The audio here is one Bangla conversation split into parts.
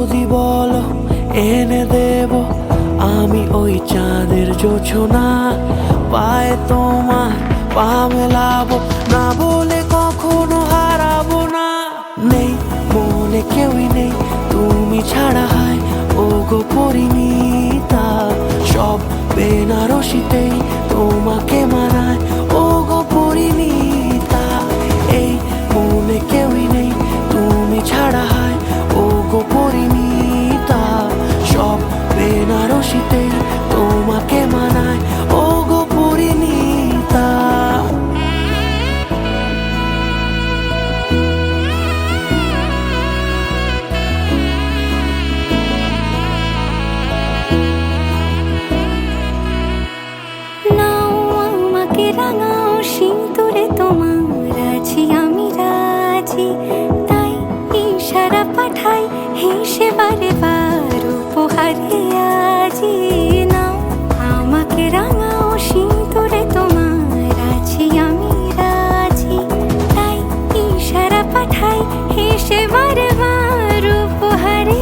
যদি বলো এনে দেব আমি ওই চাঁদের জোছনা, পায়ে তোমার পা মেলাবো, না বলে কখনো হারাবো না। নেই মনে কেউই নেই তুমি ছাড়া, হায় ও গো পরিণীতা, সব বেনারসিতেই তোমাকে মানায় ও গো পরিণীতা। এই মনে কেউই নেই তুমি ছাড়া, হায় ও গো পরিণীতা, সব বেনারসিতেই তোমাকে মানায় ও গো পরিণীতা। রাঙাও সিঁদুরে তোমার আছি আমি রাজি, তাই ইশারা পাঠাই হেসে বারে বার উপহারে আজি। নাও আমাকে রাঙাও সিঁদুরে তোমার আছি আমি রাজি, তাই ইশারা পাঠাই হেসে বারে বার উপহারে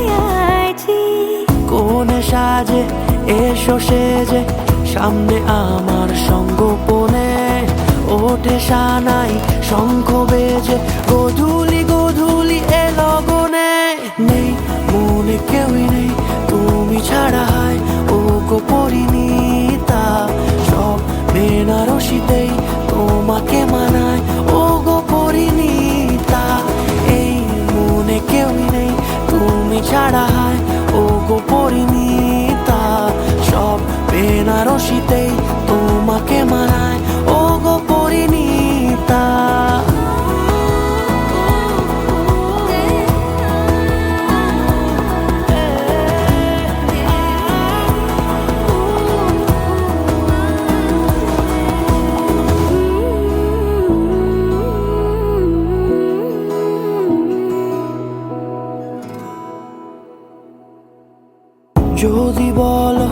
আজি। কোনে সাজে এসো সেজে সামনে আমার সঙ্গোপনে, ওঠে সানাই শঙ্খ বেজে গোধূলি গোধূলি এ লগনে। নেই মনে কেউই নেই তুমি ছাড়া, হায় ও গো পরিণীতা, সব বেনারসিতেই তোমাকে মানায় ও গো পরিণীতা। এই মনে কেউই নেই তুমি ছাড়া, হায় ও গো পরিণীতা, সব বেনারসিতেই তোমাকে মানায় ও গো পরিণীতা। যদি বলো